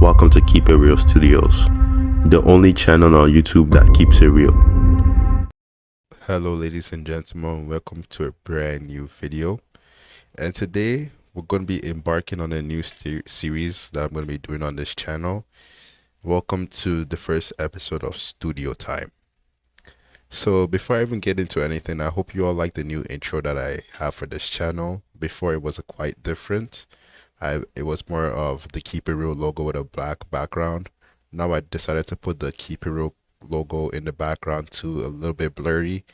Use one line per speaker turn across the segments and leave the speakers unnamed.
Welcome to KeepItReal Studios, the only channel on YouTube that keeps it real.
Hello ladies and gentlemen, welcome to a brand new video, and today we're going to be embarking on a new series that I'm going to be doing on this channel. Welcome to the first episode of Studio Time. So before I even get into anything, I hope you all like the new intro that I have for this channel. Before it was quite different. It was more of the Keep It Real logo with a black background. Now I decided to put the Keep It Real logo in the background to a little bit blurry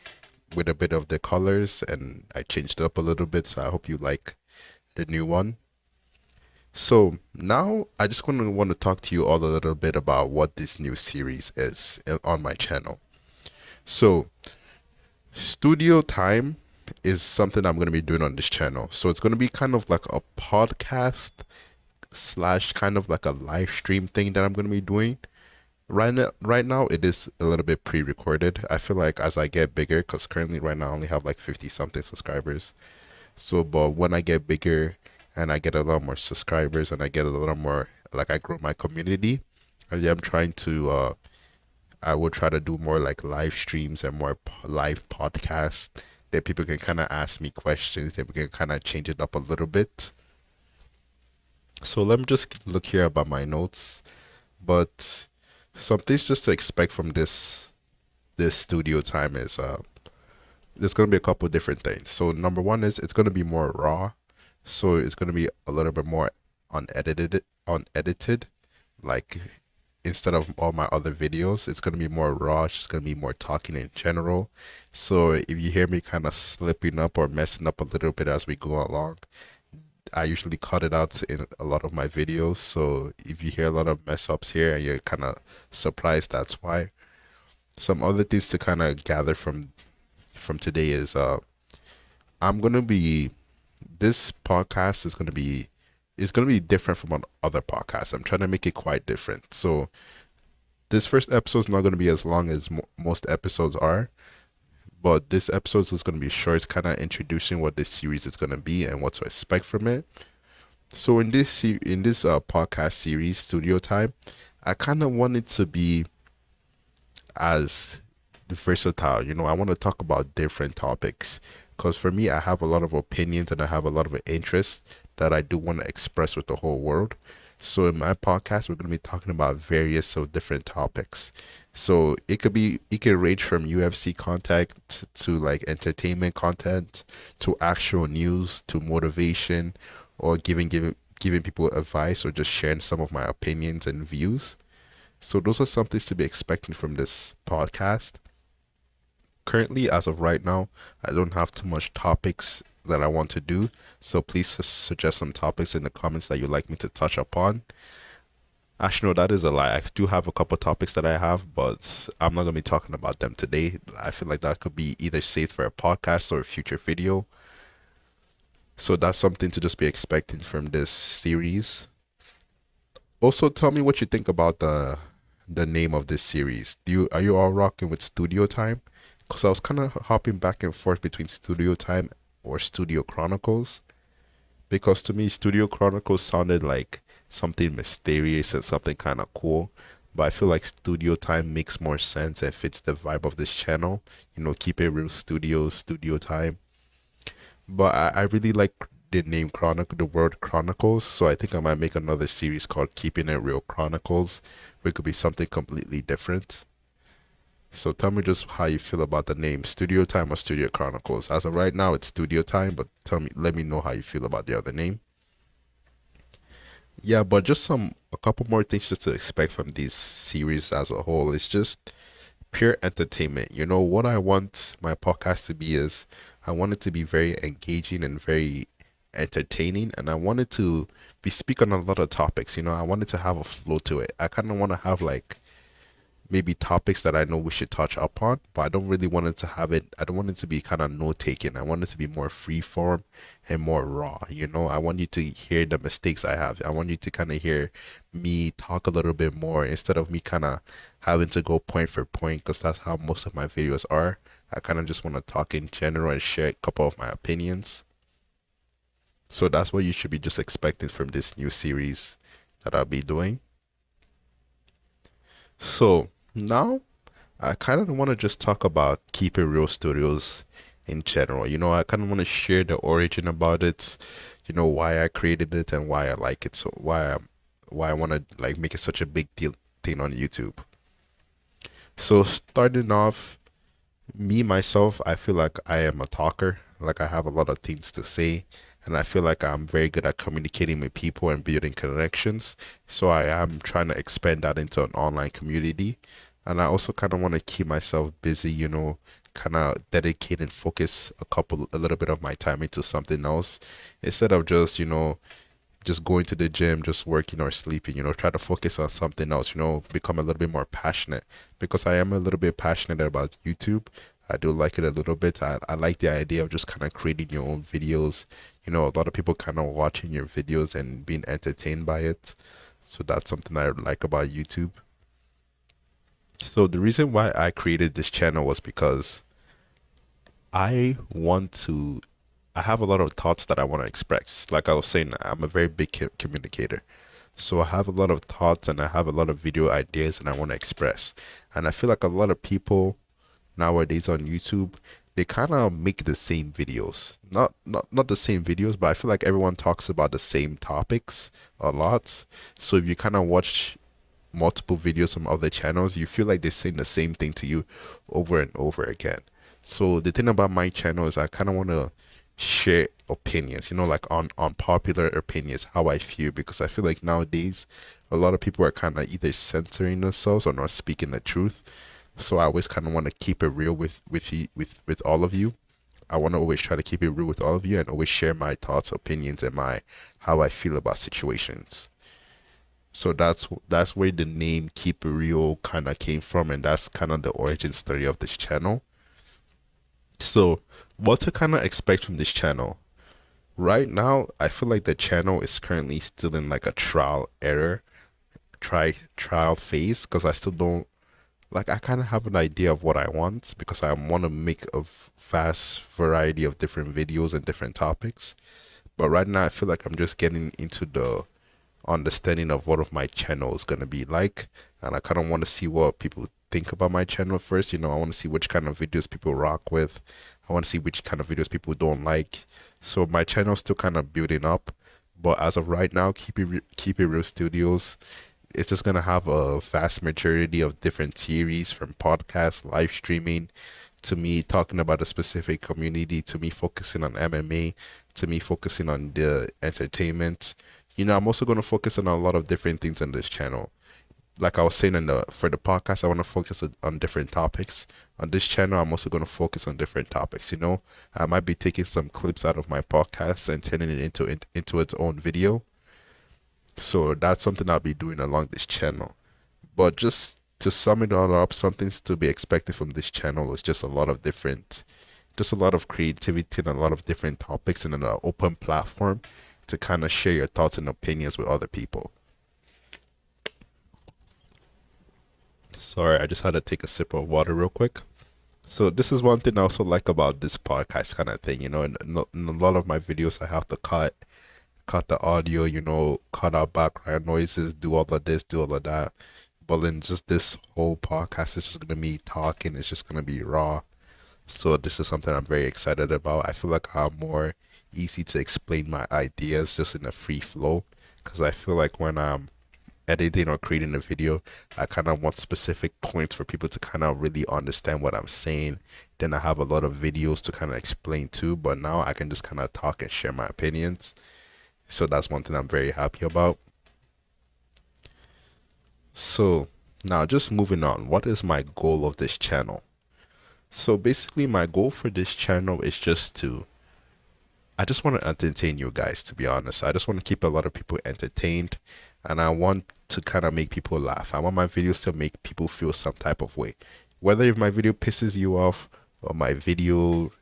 with a bit of the colors, and I changed it up a little bit, so I hope you like the new one. So now I just want to talk to you all a little bit about what this new series is on my channel. So Studio Time is something I'm going to be doing on this channel. So it's going to be kind of like a podcast / kind of like a live stream thing that I'm going to be doing. Right now it is a little bit pre-recorded. I feel like as I get bigger, because currently right now I only have like 50 something subscribers. So but when I get bigger and I get a lot more subscribers and I get a little more, like I grow my community, I'm trying to I will try to do more like live streams and more live podcasts that people can kind of ask me questions, that we can kind of change it up a little bit. So let me just look here about my notes. But some things just to expect from this Studio Time is there's going to be a couple of different things. So number one is it's going to be more raw. So it's going to be a little bit more unedited, like instead of all my other videos, it's going to be more raw. It's just going to be more talking in general. So if you hear me kind of slipping up or messing up a little bit as we go along, I usually cut it out in a lot of my videos. So if you hear a lot of mess ups here and you're kind of surprised, that's why. Some other things to kind of gather from today is this podcast is going to be different from other podcasts. I'm trying to make it quite different. So this first episode is not going to be as long as most episodes are, but this episode is going to be short. It's kind of introducing what this series is going to be and what to expect from it. So in this podcast series, Studio Time, I kind of want it to be as versatile. I want to talk about different topics, because for me, I have a lot of opinions and I have a lot of interests that I do want to express with the whole world. So in my podcast, we're going to be talking about various of different topics. So it could range from UFC content to like entertainment content to actual news to motivation, or giving people advice, or just sharing some of my opinions and views. So those are some things to be expecting from this podcast. Currently, as of right now, I don't have too much topics that I want to do. So please suggest some topics in the comments that you'd like me to touch upon. Actually, no, that is a lie. I do have a couple topics that I have, but I'm not going to be talking about them today. I feel like that could be either saved for a podcast or a future video. So that's something to just be expecting from this series. Also, tell me what you think about the name of this series. Are you all rocking with Studio Time? Because I was kind of hopping back and forth between Studio Time or Studio Chronicles, because to me Studio Chronicles sounded like something mysterious and something kind of cool, but I feel like Studio Time makes more sense and fits the vibe of this channel. Keep It Real Studios, Studio Time. But I really like the name the word Chronicles, so I think I might make another series called Keeping It Real Chronicles, where it could be something completely different. So tell me just how you feel about the name Studio Time or Studio Chronicles. As of right now, it's Studio Time, but let me know how you feel about the other name. Yeah, but just a couple more things just to expect from these series as a whole. It's just pure entertainment. What I want my podcast to be is, I want it to be very engaging and very entertaining, and I want it to be speaking on a lot of topics. I want it to have a flow to it. I kind of want to have like maybe topics that I know we should touch upon, but I don't really want it to I don't want it to be kind of note-taking. I want it to be more free-form and more raw. I want you to hear the mistakes I have. I want you to kind of hear me talk a little bit more instead of me kind of having to go point for point, because that's how most of my videos are. I kind of just want to talk in general and share a couple of my opinions. So that's what you should be just expecting from this new series that I'll be doing. So now I kind of want to just talk about Keep It Real Studios in general. I kind of want to share the origin about it, why I created it and why I like it. So why I want to like make it such a big deal thing on YouTube. So starting off, me myself, I feel like I am a talker. Like I have a lot of things to say, and I feel like I'm very good at communicating with people and building connections. So I am trying to expand that into an online community, and I also kind of want to keep myself busy. Kind of dedicate and focus a little bit of my time into something else instead of just going to the gym, just working or sleeping, try to focus on something else, become a little bit more passionate because I am a little bit passionate about YouTube. I do like it a little bit. I like the idea of just kind of creating your own videos. A lot of people kind of watching your videos and being entertained by it. So that's something I like about YouTube. So the reason why I created this channel was because I want to I have a lot of thoughts that I want to express. Like I was saying, I'm a very big communicator. So I have a lot of thoughts and I have a lot of video ideas and I want to express. And I feel like a lot of people nowadays on YouTube, they kind of make the same videos. Not the same videos, but I feel like everyone talks about the same topics a lot. So if you kind of watch multiple videos from other channels, you feel like they're saying the same thing to you over and over again. So the thing about my channel is I kind of want to share opinions, like on unpopular opinions, how I feel, because I feel like nowadays a lot of people are kind of either censoring themselves or not speaking the truth. So I always kind of want to keep it real with all of you. I want to always try to keep it real with all of you and always share my thoughts, opinions, and my how I feel about situations. So that's where the name Keep It Real kind of came from, and that's kind of the origin story of this channel. So, what to kind of expect from this channel? Right now, I feel like the channel is currently still in like a trial phase because I still don't like I kind of have an idea of what I want because I want to make a vast variety of different videos and different topics. But right now, I feel like I'm just getting into the understanding of what of my channel is gonna be like, and I kind of want to see what people think about my channel first. I want to see which kind of videos people rock with. I want to see which kind of videos people don't like. So my channel's still kind of building up, but as of right now, Keep It Real Studios, it's just gonna have a vast majority of different series from podcast, live streaming, to me talking about a specific community, to me focusing on MMA, to me focusing on the entertainment. I'm also going to focus on a lot of different things on this channel. Like I was saying for the podcast, I want to focus on different topics. On this channel, I'm also going to focus on different topics. I might be taking some clips out of my podcast and turning it into its own video. So that's something I'll be doing along this channel. But just to sum it all up, something to be expected from this channel is just a lot of creativity and a lot of different topics and an open platform to kind of share your thoughts and opinions with other people. Sorry, I just had to take a sip of water real quick. So this is one thing I also like about this podcast kind of thing. In a lot of my videos, I have to cut the audio, cut out background noises, do all of this, do all of that. But then just this whole podcast is just gonna be talking. It's just gonna be raw. So this is something I'm very excited about. I feel like I'm more easy to explain my ideas just in a free flow because I feel like when I'm editing or creating a video, I kind of want specific points for people to kind of really understand what I'm saying. Then I have a lot of videos to kind of explain too, but now I can just kind of talk and share my opinions. So that's one thing I'm very happy about. So now just moving on, what is my goal of this channel? So basically my goal for this channel is I just want to entertain you guys, to be honest. I just want to keep a lot of people entertained and I want to kind of make people laugh. I want my videos to make people feel some type of way. Whether if my video pisses you off or my video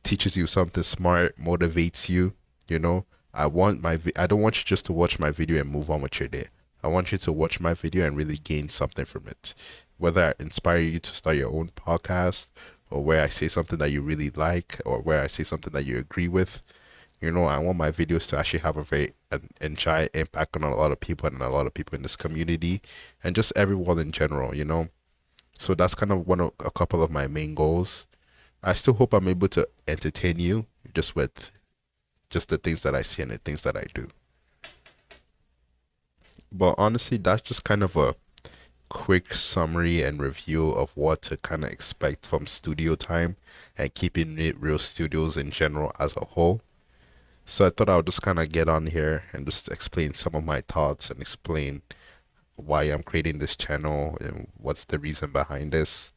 teaches you something smart, motivates you, I don't want you just to watch my video and move on with your day. I want you to watch my video and really gain something from it. Whether I inspire you to start your own podcast or where I say something that you really like or where I say something that you agree with, I want my videos to actually have a very and giant impact on a lot of people and a lot of people in this community and just everyone in general. So that's kind of a couple of my main goals. I still hope I'm able to entertain you just with just the things that I see and the things that I do. But honestly, that's just kind of a quick summary and review of what to kind of expect from studio time and keeping it real studios in general as a whole. So I thought I would just kind of get on here and just explain some of my thoughts and explain why I'm creating this channel and what's the reason behind this.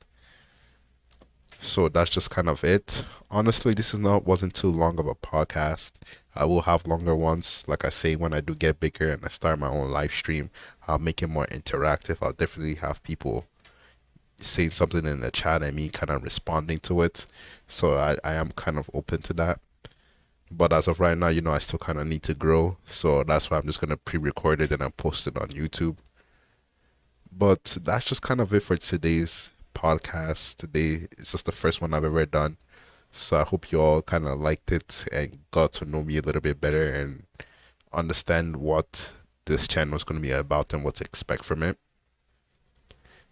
So that's just kind of it. Honestly, this is not wasn't too long of a podcast. I will have longer ones. Like I say, when I do get bigger and I start my own live stream, I'll make it more interactive. I'll definitely have people saying something in the chat and me kind of responding to it. So I am kind of open to that. But as of right now, I still kind of need to grow. So that's why I'm just going to pre-record it and then post it on YouTube. But that's just kind of it for today's podcast. Today, it's just the first one I've ever done. So I hope you all kind of liked it and got to know me a little bit better and understand what this channel is going to be about and what to expect from it.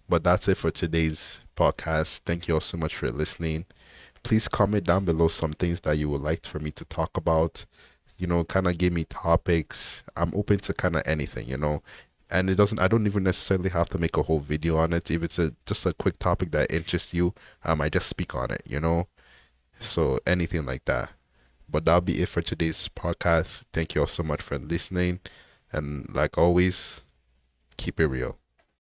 But that's it for today's podcast. Thank you all so much for listening. Please comment down below some things that you would like for me to talk about. Kind of give me topics. I'm open to kind of anything. And I don't even necessarily have to make a whole video on it. If it's just a quick topic that interests you, I just speak on it. So anything like that. But that'll be it for today's podcast. Thank you all so much for listening. And like always, keep it real.